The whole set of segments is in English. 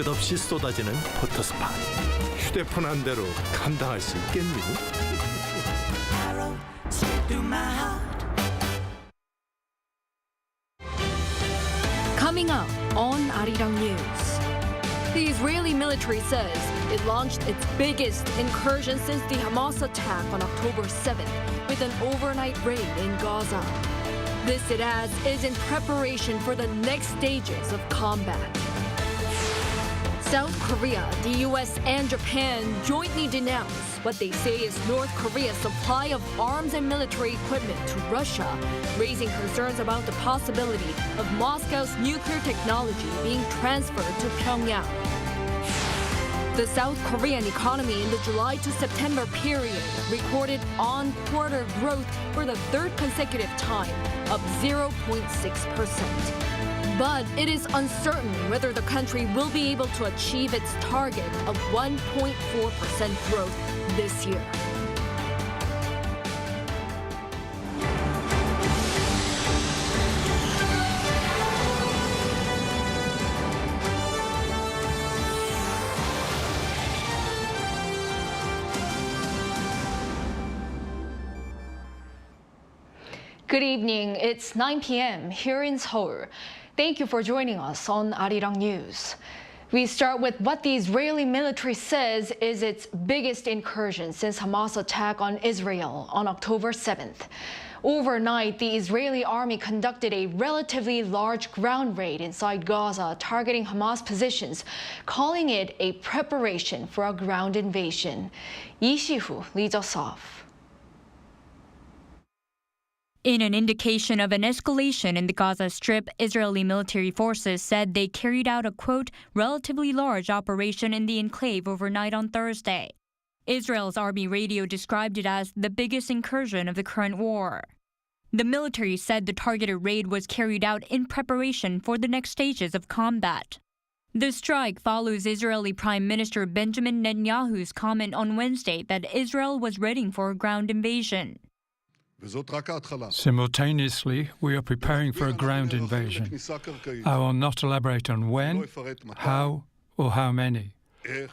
끝없이 쏟아지는 포토스팟. 휴대폰 한 대로 감당할 수 있겠니? Coming up on Arirang News. The Israeli military says it launched its biggest incursion since the Hamas attack on October 7th with an overnight raid in Gaza. This, it adds, is in preparation for the next stages of combat. South Korea, the US, and Japan jointly denounce what they say is North Korea's supply of arms and military equipment to Russia, raising concerns about the possibility of Moscow's nuclear technology being transferred to Pyongyang. The South Korean economy in the July to September period recorded on-quarter growth for the third consecutive time, up 0.6%. But it is uncertain whether the country will be able to achieve its target of 1.4% growth this year. Good evening. It's 9 p.m. here in Seoul. Thank you for joining us on Arirang News. We start with what the Israeli military says is its biggest incursion since Hamas' attack on Israel on October 7th. Overnight, the Israeli army conducted a relatively large ground raid inside Gaza, targeting Hamas positions, calling it a preparation for a ground invasion. Lee Si-hu leads us off. In an indication of an escalation in the Gaza Strip, Israeli military forces said they carried out a, quote, relatively large operation in the enclave overnight on Thursday. Israel's army radio described it as the biggest incursion of the current war. The military said the targeted raid was carried out in preparation for the next stages of combat. The strike follows Israeli Prime Minister Benjamin Netanyahu's comment on Wednesday that Israel was ready for a ground invasion. Simultaneously, we are preparing for a ground invasion. I will not elaborate on when, how, or how many.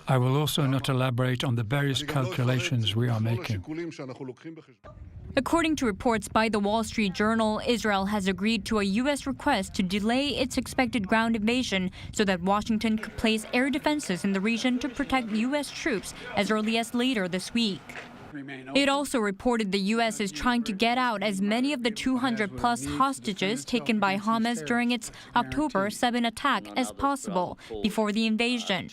I will also not elaborate on the various calculations we are making. According to reports by the Wall Street Journal, Israel has agreed to a U.S. request to delay its expected ground invasion so that Washington could place air defenses in the region to protect U.S. troops as early as later this week. It also reported the U.S. is trying to get out as many of the 200-plus hostages taken by Hamas during its October 7 attack as possible before the invasion.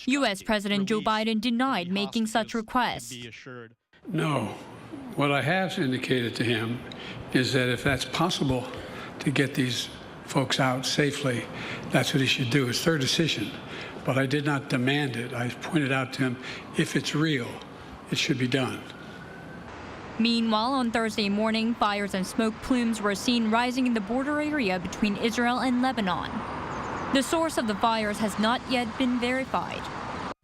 U.S. President Joe Biden denied making such requests. No. What I have indicated to him is that if that's possible to get these folks out safely, that's what he should do. It's their decision. But I did not demand it. I pointed out to him, if it's real, it should be done. Meanwhile, on Thursday morning, fires and smoke plumes were seen rising in the border area between Israel and Lebanon. The source of the fires has not yet been verified.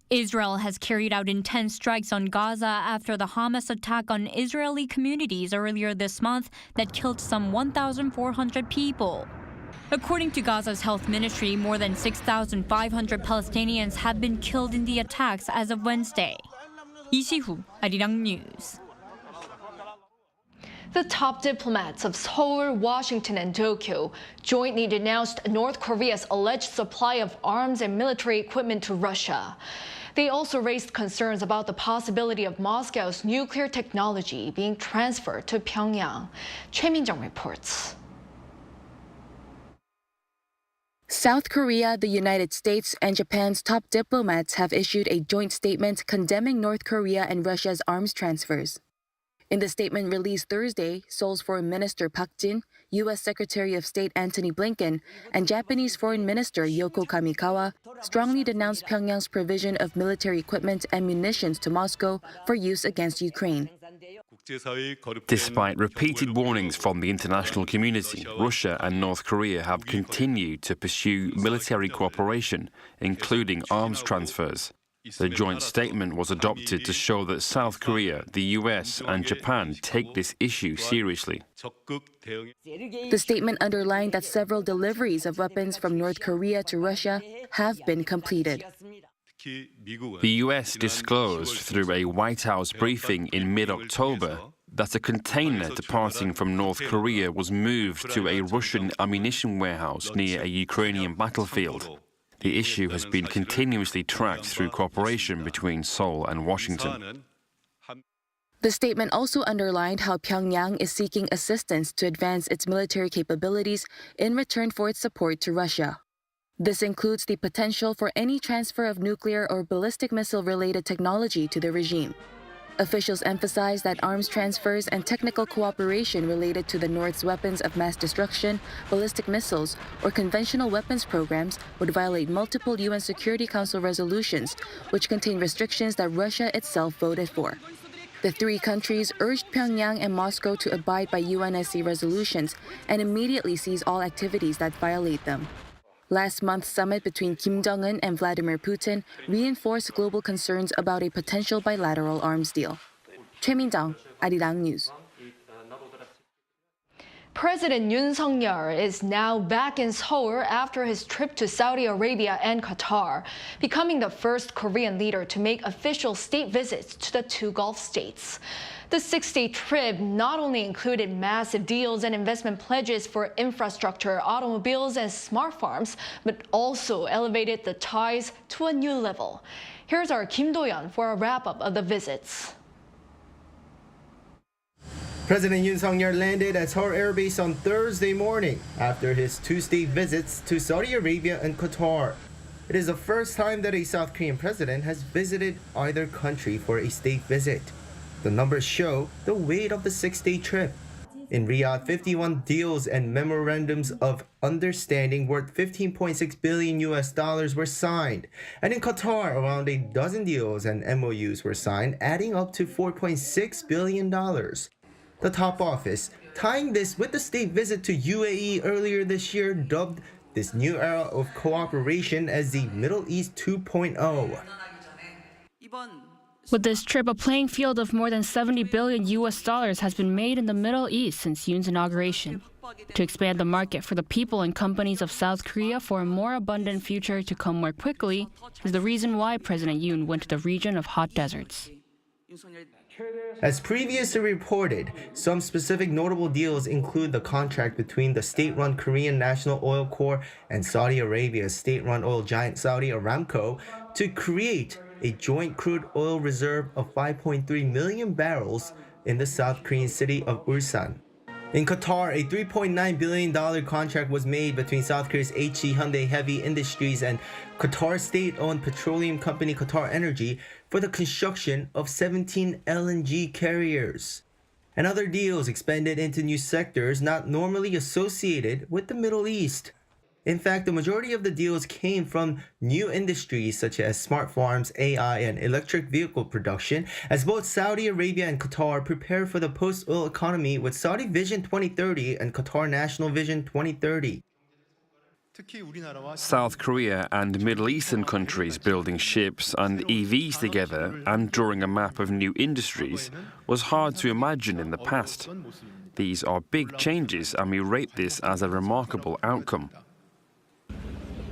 Israel has carried out intense strikes on Gaza after the Hamas attack on Israeli communities earlier this month that killed some 1,400 people. According to Gaza's health ministry, more than 6,500 Palestinians have been killed in the attacks as of Wednesday. Lee Si-hu, Arirang News. The top diplomats of Seoul, Washington, and Tokyo jointly denounced North Korea's alleged supply of arms and military equipment to Russia. They also raised concerns about the possibility of Moscow's nuclear technology being transferred to Pyongyang. Choi Min-jung reports. South Korea, the United States, and Japan's top diplomats have issued a joint statement condemning North Korea and Russia's arms transfers. In the statement released Thursday, Seoul's Foreign Minister Park Jin, U.S. Secretary of State Antony Blinken, and Japanese Foreign Minister Yoko Kamikawa strongly denounced Pyongyang's provision of military equipment and munitions to Moscow for use against Ukraine. Despite repeated warnings from the international community, Russia and North Korea have continued to pursue military cooperation, including arms transfers. The joint statement was adopted to show that South Korea, the US, and Japan take this issue seriously. The statement underlined that several deliveries of weapons from North Korea to Russia have been completed. The US disclosed through a White House briefing in mid-October that a container departing from North Korea was moved to a Russian ammunition warehouse near a Ukrainian battlefield. The issue has been continuously tracked through cooperation between Seoul and Washington. The statement also underlined how Pyongyang is seeking assistance to advance its military capabilities in return for its support to Russia. This includes the potential for any transfer of nuclear or ballistic missile-related technology to the regime. Officials emphasize that arms transfers and technical cooperation related to the North's weapons of mass destruction, ballistic missiles, or conventional weapons programs would violate multiple UN Security Council resolutions, which contain restrictions that Russia itself voted for. The three countries urged Pyongyang and Moscow to abide by UNSC resolutions and immediately cease all activities that violate them. Last month's summit between Kim Jong-un and Vladimir Putin reinforced global concerns about a potential bilateral arms deal. Choi Min-jang, Arirang News. President Yoon Suk-yeol is now back in Seoul after his trip to Saudi Arabia and Qatar, becoming the first Korean leader to make official state visits to the two Gulf states. The 6-day trip not only included massive deals and investment pledges for infrastructure, automobiles, and smart farms, but also elevated the ties to a new level. Here's our Kim Do-yeon for a wrap-up of the visits. President Yoon Suk-yeol landed at Seoul Air Base on Thursday morning after his two-state visits to Saudi Arabia and Qatar. It is the first time that a South Korean president has visited either country for a state visit. The numbers show the weight of the 6-day trip. In Riyadh, 51 deals and memorandums of understanding worth $15.6 billion were signed. And in Qatar, around a dozen deals and MOUs were signed, adding up to $4.6 billion. The top office, tying this with the state visit to UAE earlier this year, dubbed this new era of cooperation as the Middle East 2.0. With this trip, a playing field of more than $70 billion has been made in the Middle East since Yoon's inauguration. To expand the market for the people and companies of South Korea for a more abundant future to come more quickly is the reason why President Yoon went to the region of hot deserts. As previously reported, some specific notable deals include the contract between the state-run Korean National Oil Corps and Saudi Arabia's state-run oil giant Saudi Aramco to create a joint crude oil reserve of 5.3 million barrels in the South Korean city of Ulsan. In Qatar, a $3.9 billion contract was made between South Korea's Hyundai Heavy Industries and Qatar state-owned petroleum company Qatar Energy for the construction of 17 LNG carriers. And other deals expanded into new sectors not normally associated with the Middle East. In fact, the majority of the deals came from new industries such as smart farms, AI, and electric vehicle production, as both Saudi Arabia and Qatar prepare for the post-oil economy with Saudi Vision 2030 and Qatar National Vision 2030. South Korea and Middle Eastern countries building ships and EVs together and drawing a map of new industries was hard to imagine in the past. These are big changes, and we rate this as a remarkable outcome.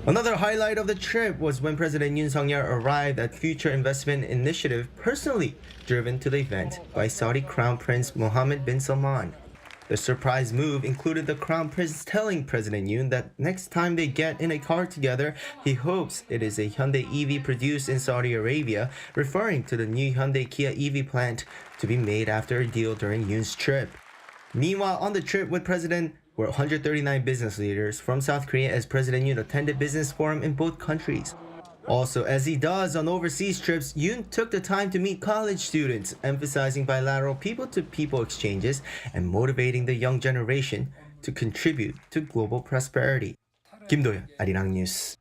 Another highlight of the trip was when President Yoon Suk-yeol arrived at Future Investment Initiative, personally driven to the event by Saudi Crown Prince Mohammed bin Salman. The surprise move included the Crown Prince telling President Yoon that next time they get in a car together, he hopes it is a Hyundai EV produced in Saudi Arabia, referring to the new Hyundai Kia EV plant to be made after a deal during Yoon's trip. Meanwhile, on the trip with President were 139 business leaders from South Korea as President Yoon attended business forum in both countries. Also, as he does on overseas trips, Yoon took the time to meet college students, emphasizing bilateral people-to-people exchanges and motivating the young generation to contribute to global prosperity. Kim Do-yeon, Arirang News.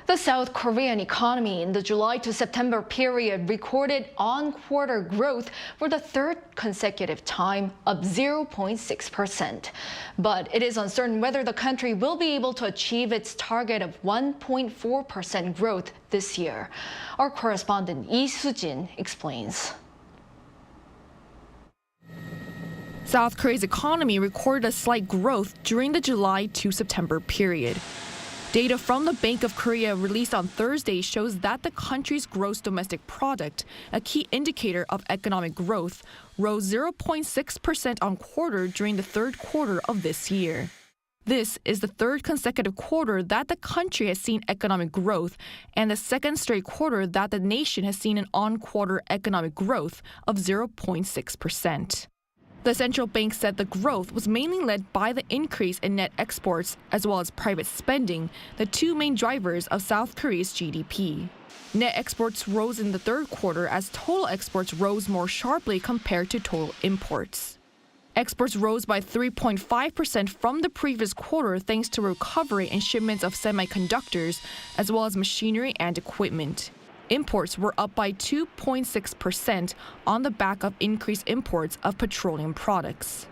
The South Korean economy in the July to September period recorded on-quarter growth for the third consecutive time, up 0.6%. But it is uncertain whether the country will be able to achieve its target of 1.4% growth this year. Our correspondent Lee Soo-jin explains. South Korea's economy recorded a slight growth during the July to September period. Data from the Bank of Korea released on Thursday shows that the country's gross domestic product, a key indicator of economic growth, rose 0.6% on quarter during the third quarter of this year. This is the third consecutive quarter that the country has seen economic growth and the second straight quarter that the nation has seen an on-quarter economic growth of 0.6%. The central bank said the growth was mainly led by the increase in net exports as well as private spending, the two main drivers of South Korea's GDP. Net exports rose in the third quarter as total exports rose more sharply compared to total imports. Exports rose by 3.5% from the previous quarter thanks to recovery in shipments of semiconductors as well as machinery and equipment. Imports were up by 2.6% on the back of increased imports of petroleum products.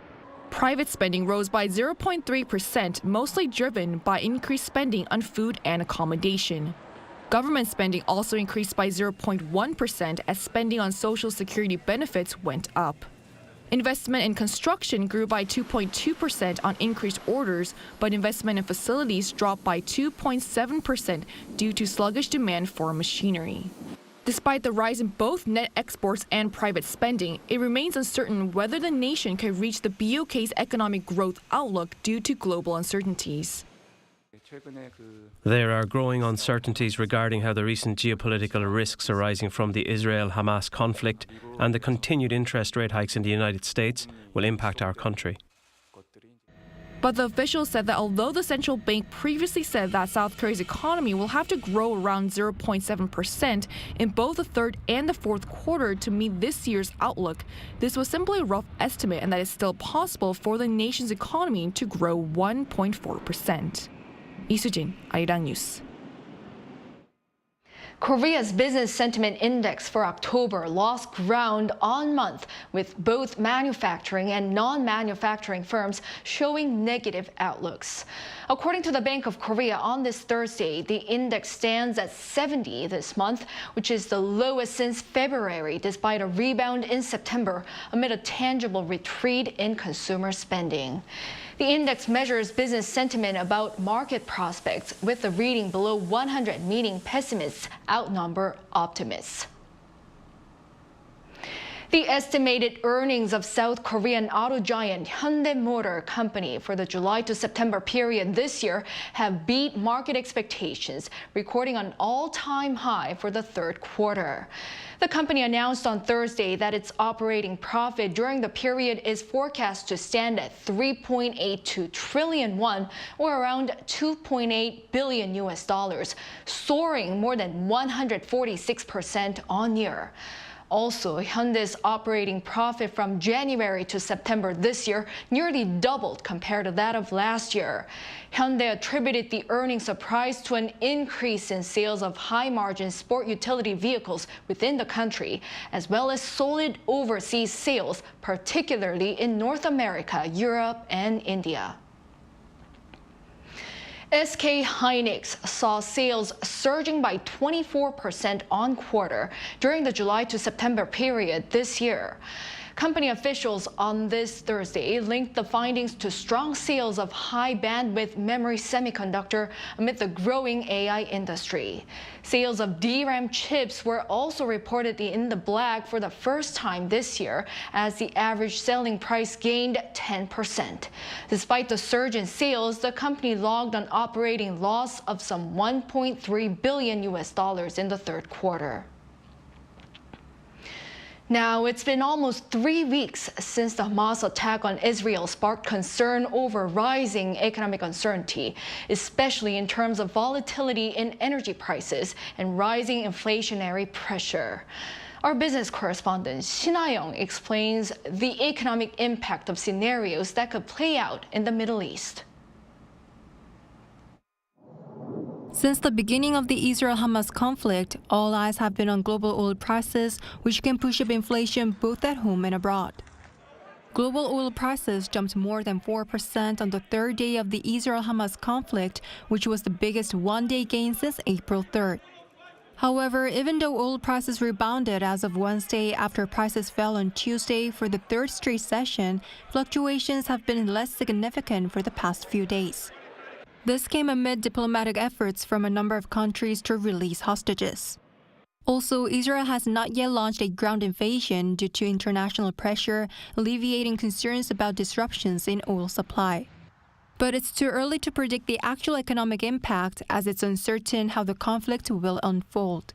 Private spending rose by 0.3%, mostly driven by increased spending on food and accommodation. Government spending also increased by 0.1% as spending on social security benefits went up. Investment in construction grew by 2.2% on increased orders, but investment in facilities dropped by 2.7% due to sluggish demand for machinery. Despite the rise in both net exports and private spending, it remains uncertain whether the nation can reach the BOK's economic growth outlook due to global uncertainties. There are growing uncertainties regarding how the recent geopolitical risks arising from the Israel Hamas conflict and the continued interest rate hikes in the United States will impact our country. But the officials said that although the central bank previously said that South Korea's economy will have to grow around 0.7% in both the third and the fourth quarter to meet this year's outlook, this was simply a rough estimate and that it's still possible for the nation's economy to grow 1.4%. Lee Soo-jin, Arirang News. Korea's business sentiment index for October lost ground on month, with both manufacturing and non-manufacturing firms showing negative outlooks. According to the Bank of Korea, on this Thursday, the index stands at 70 this month, which is the lowest since February, despite a rebound in September amid a tangible retreat in consumer spending. The index measures business sentiment about market prospects, with the reading below 100, meaning pessimists outnumber optimists. The estimated earnings of South Korean auto giant Hyundai Motor Company for the July to September period this year have beat market expectations, recording an all-time high for the third quarter. The company announced on Thursday that its operating profit during the period is forecast to stand at 3.82 trillion won, or around $2.8 billion, soaring more than 146% on year. Also, Hyundai's operating profit from January to September this year nearly doubled compared to that of last year. Hyundai attributed the earnings surprise to an increase in sales of high-margin sport utility vehicles within the country, as well as solid overseas sales, particularly in North America, Europe, and India. SK hynix saw sales surging by 24% on quarter during the July to September period this year. Company officials on this Thursday linked the findings to strong sales of high-bandwidth memory semiconductor amid the growing AI industry. Sales of DRAM chips were also reportedly in the black for the first time this year, as the average selling price gained 10%. Despite the surge in sales, the company logged an operating loss of some $1.3 billion in the third quarter. Now, it's been almost 3 weeks since the Hamas attack on Israel sparked concern over rising economic uncertainty, especially in terms of volatility in energy prices and rising inflationary pressure. Our business correspondent Shin explains the economic impact of scenarios that could play out in the Middle East. Since the beginning of the Israel-Hamas conflict, all eyes have been on global oil prices, which can push up inflation both at home and abroad. Global oil prices jumped more than 4% on the third day of the Israel-Hamas conflict, which was the biggest one-day gain since April 3rd. However, even though oil prices rebounded as of Wednesday after prices fell on Tuesday for the third straight session, fluctuations have been less significant for the past few days. This came amid diplomatic efforts from a number of countries to release hostages. Also, Israel has not yet launched a ground invasion due to international pressure, alleviating concerns about disruptions in oil supply. But it's too early to predict the actual economic impact, as it's uncertain how the conflict will unfold.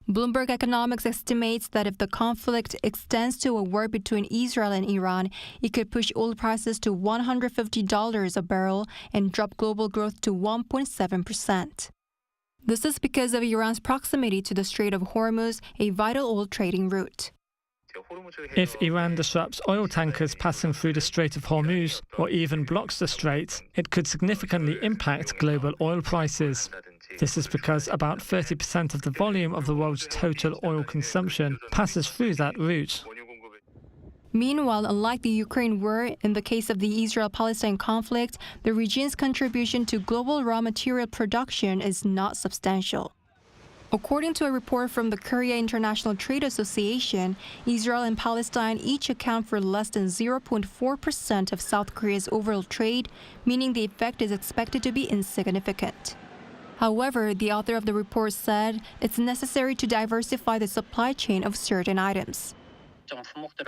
Bloomberg Economics estimates that if the conflict extends to a war between Israel and Iran, it could push oil prices to $150 a barrel and drop global growth to 1.7%. This is because of Iran's proximity to the Strait of Hormuz, a vital oil trading route. If Iran disrupts oil tankers passing through the Strait of Hormuz or even blocks the strait, it could significantly impact global oil prices. This is because about 30% of the volume of the world's total oil consumption passes through that route. Meanwhile, unlike the Ukraine war, in the case of the Israel-Palestine conflict, the region's contribution to global raw material production is not substantial. According to a report from the Korea International Trade Association, Israel and Palestine each account for less than 0.4% of South Korea's overall trade, meaning the effect is expected to be insignificant. However, the author of the report said it's necessary to diversify the supply chain of certain items.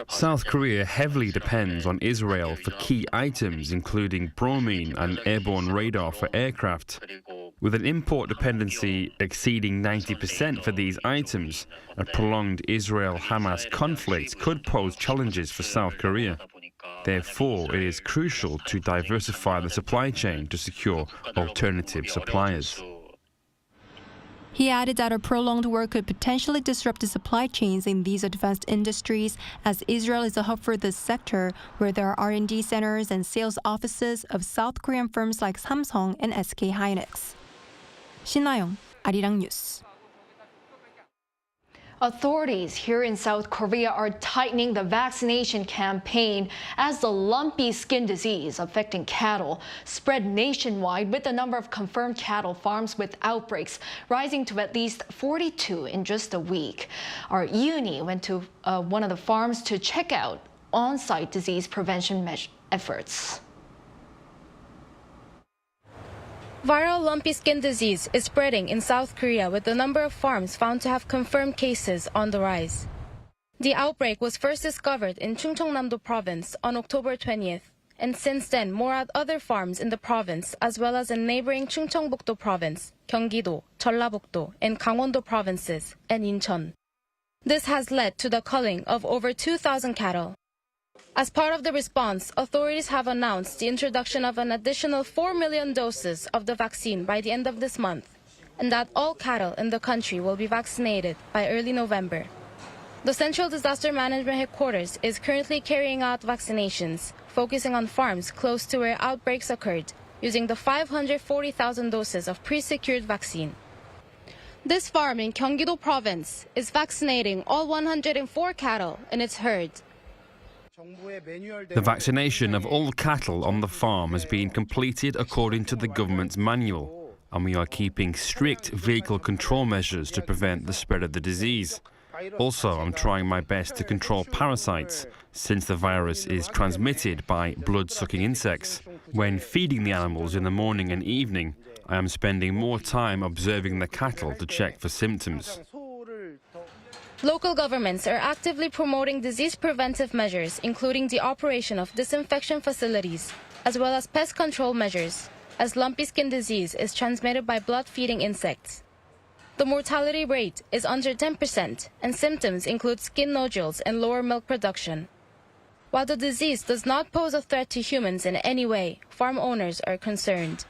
South Korea heavily depends on Israel for key items including bromine and airborne radar for aircraft. With an import dependency exceeding 90% for these items, a prolonged Israel-Hamas conflict could pose challenges for South Korea. Therefore, it is crucial to diversify the supply chain to secure alternative suppliers. He added that a prolonged war could potentially disrupt the supply chains in these advanced industries, as Israel is a hub for this sector, where there are R&D centers and sales offices of South Korean firms like Samsung and SK hynix. 신나영, Arirang News. Authorities here in South Korea are tightening the vaccination campaign as the lumpy skin disease affecting cattle spread nationwide, with the number of confirmed cattle farms with outbreaks rising to at least 42 in just a week. Our Yoon went to one of the farms to check out on-site disease prevention efforts. Viral lumpy skin disease is spreading in South Korea, with the number of farms found to have confirmed cases on the rise. The outbreak was first discovered in Chungcheongnam-do province on October 20th, and since then more at other farms in the province as well as in neighboring Chungcheongbuk-do province, Gyeonggi-do, Jeollabuk-do, and Gangwon-do provinces, and Incheon. This has led to the culling of over 2,000 cattle. As part of the response, authorities have announced the introduction of an additional 4 million doses of the vaccine by the end of this month, and that all cattle in the country will be vaccinated by early November. The Central Disaster Management Headquarters is currently carrying out vaccinations, focusing on farms close to where outbreaks occurred, using the 540,000 doses of pre-secured vaccine. This farm in Gyeonggi-do province is vaccinating all 104 cattle in its herd. The vaccination of all cattle on the farm has been completed according to the government's manual, and we are keeping strict vehicle control measures to prevent the spread of the disease. Also, I'm trying my best to control parasites, since the virus is transmitted by blood-sucking insects. When feeding the animals in the morning and evening, I am spending more time observing the cattle to check for symptoms. Local governments are actively promoting disease preventive measures, including the operation of disinfection facilities, as well as pest control measures, as lumpy skin disease is transmitted by blood-feeding insects. The mortality rate is under 10%, and symptoms include skin nodules and lower milk production. While the disease does not pose a threat to humans in any way, farm owners are concerned.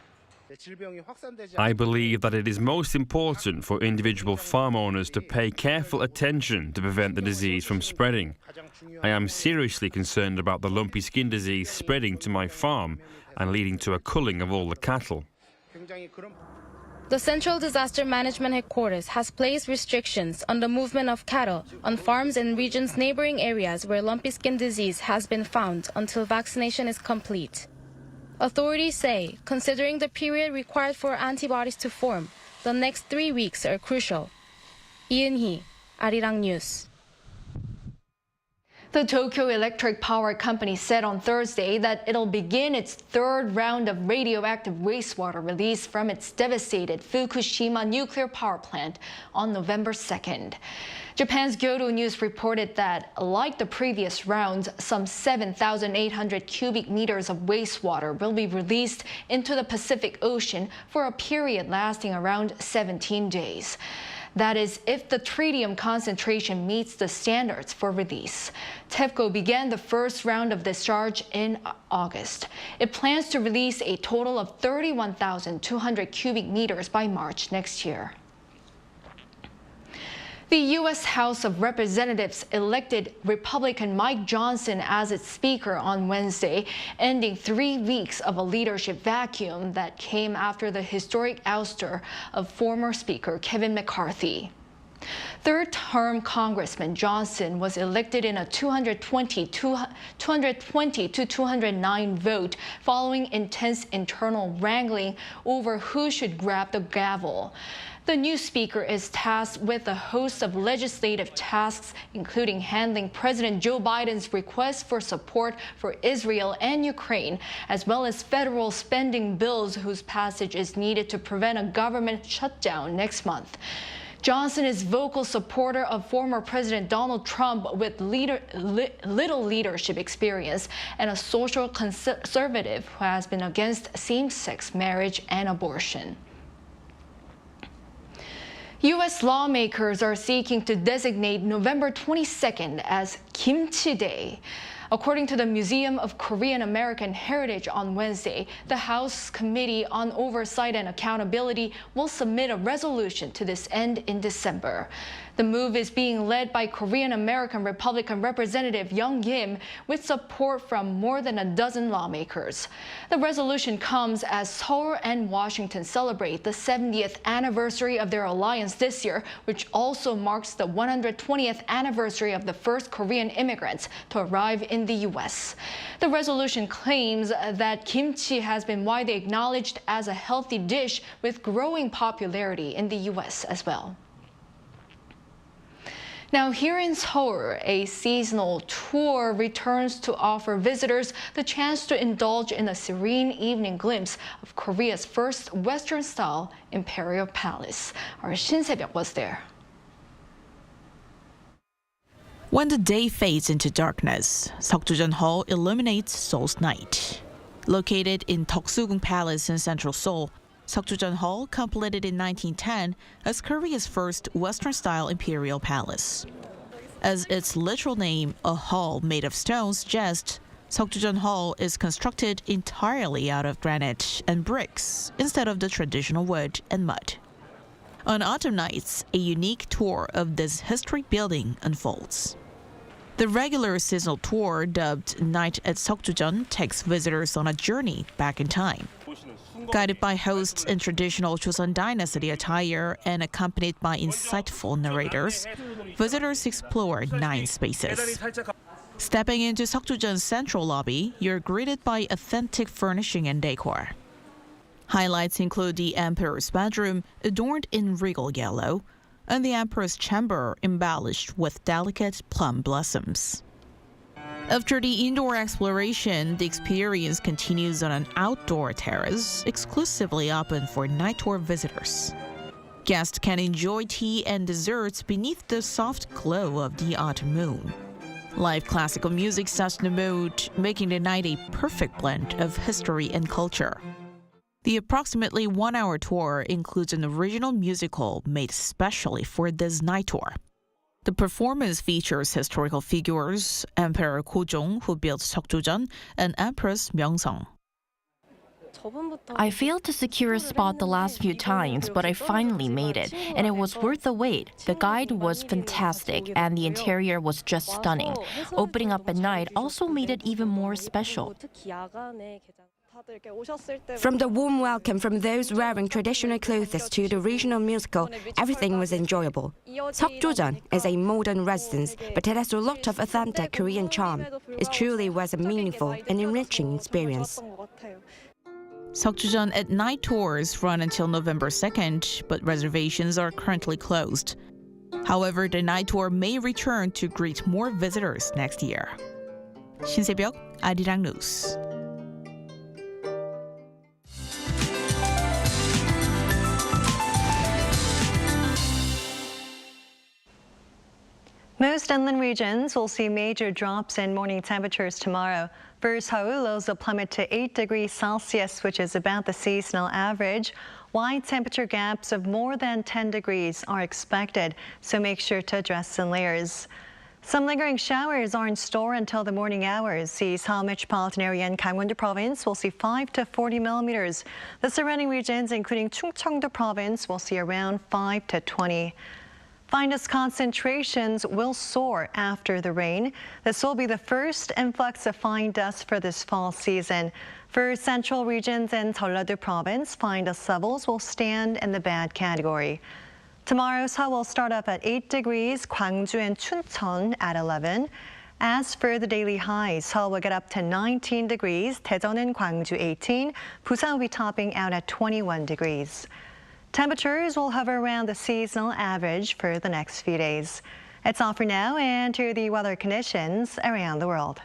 I believe that it is most important for individual farm owners to pay careful attention to prevent the disease from spreading. I am seriously concerned about the lumpy skin disease spreading to my farm and leading to a culling of all the cattle. The Central Disaster Management Headquarters has placed restrictions on the movement of cattle on farms in regions neighboring areas where lumpy skin disease has been found until vaccination is complete. Authorities say, considering the period required for antibodies to form, the next 3 weeks are crucial. Yoon, Arirang News. The Tokyo Electric Power Company said on Thursday that it'll begin its third round of radioactive wastewater release from its devastated Fukushima nuclear power plant on November 2nd. Japan's Kyodo News reported that, like the previous rounds, some 7,800 cubic meters of wastewater will be released into the Pacific Ocean for a period lasting around 17 days. That is, if the tritium concentration meets the standards for release. TEPCO began the first round of discharge in August. It plans to release a total of 31,200 cubic meters by March next year. The U.S. House of Representatives elected Republican Mike Johnson as its Speaker on Wednesday, ending 3 weeks of a leadership vacuum that came after the historic ouster of former Speaker Kevin McCarthy. Third-term Congressman Johnson was elected in a 220 to 209 vote following intense internal wrangling over who should grab the gavel. The new speaker is tasked with a host of legislative tasks, including handling President Joe Biden's request for support for Israel and Ukraine, as well as federal spending bills whose passage is needed to prevent a government shutdown next month. Johnson is vocal supporter of former President Donald Trump with little leadership experience and a social conservative who has been against same-sex marriage and abortion. U.S. lawmakers are seeking to designate November 22nd as Kimchi Day. According to the Museum of Korean American Heritage on Wednesday, the House Committee on Oversight and Accountability will submit a resolution to this end in December. The move is being led by Korean American Republican Representative Young Kim, with support from more than a dozen lawmakers. The resolution comes as Seoul and Washington celebrate the 70th anniversary of their alliance this year, which also marks the 120th anniversary of the first Korean immigrants to arrive in the U.S. The resolution claims that kimchi has been widely acknowledged as a healthy dish with growing popularity in the U.S. as well. Now, here in Seoul, a seasonal tour returns to offer visitors the chance to indulge in a serene evening glimpse of Korea's first Western-style imperial palace. Our Shin Se-byuk was there. When the day fades into darkness, Seokjujeon Hall illuminates Seoul's night. Located in Deoksugung Palace in central Seoul, Seokjujeon Hall, completed in 1910, as Korea's first Western-style imperial palace. As its literal name, a hall made of stone, suggests, Seokjujeon Hall is constructed entirely out of granite and bricks instead of the traditional wood and mud. On autumn nights, a unique tour of this historic building unfolds. The regular seasonal tour, dubbed Night at Seokjujeon, takes visitors on a journey back in time. Guided by hosts in traditional Joseon Dynasty attire and accompanied by insightful narrators, visitors explore 9 spaces. Stepping into Seokjujeon's central lobby, you're greeted by authentic furnishing and decor. Highlights include the Emperor's bedroom, adorned in regal yellow, and the Emperor's chamber embellished with delicate plum blossoms. After the indoor exploration, the experience continues on an outdoor terrace exclusively open for night tour visitors. Guests can enjoy tea and desserts beneath the soft glow of the autumn moon. Live classical music sets the mood, making the night a perfect blend of history and culture. The approximately 1-hour tour includes an original musical made specially for this night tour. The performance features historical figures, Emperor Gojong, who built Seokjujeon, and Empress Myeongseong. I failed to secure a spot the last few times, but I finally made it, and it was worth the wait. The guide was fantastic, and the interior was just stunning. Opening up at night also made it even more special. From the warm welcome from those wearing traditional clothes to the regional musical, everything was enjoyable. Seokjojeon is a modern residence, but it has a lot of authentic Korean charm. It truly was a meaningful and enriching experience. Seokjojeon at night tours run until November 2nd, but reservations are currently closed. However, the night tour may return to greet more visitors next year. 신새벽 아리랑 뉴스. Most inland regions will see major drops in morning temperatures tomorrow. For Seoul, lows will plummet to 8 degrees Celsius, which is about the seasonal average. Wide temperature gaps of more than 10 degrees are expected, so make sure to dress in layers. Some lingering showers are in store until the morning hours. The Seoul metropolitan area and Gangwon-do province will see 5 to 40 millimeters. The surrounding regions, including Chungcheong-do province, will see around 5 to 20. Fine dust concentrations will soar after the rain. This will be the first influx of fine dust for this fall season. For central regions and Jeollado province, fine dust levels will stand in the bad category. Tomorrow, Seoul will start up at 8 degrees, Gwangju and Chuncheon at 11. As for the daily highs, Seoul will get up to 19 degrees, Daejeon and Gwangju 18, Busan will be topping out at 21 degrees. Temperatures will hover around the seasonal average for the next few days. It's all for now, and to the weather conditions around the world.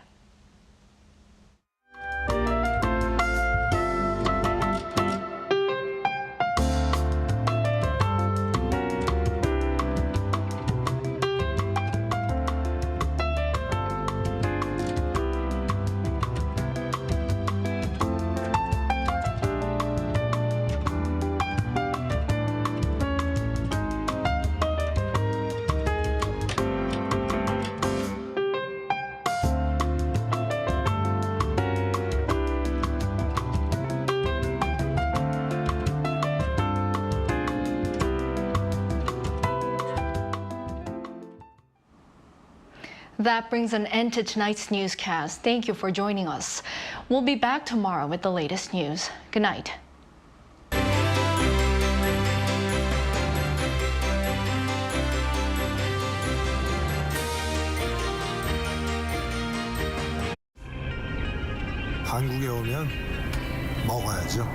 That brings an end to tonight's newscast. Thank you for joining us. We'll be back tomorrow with the latest news. Good night. 한국에 오면 먹어야죠.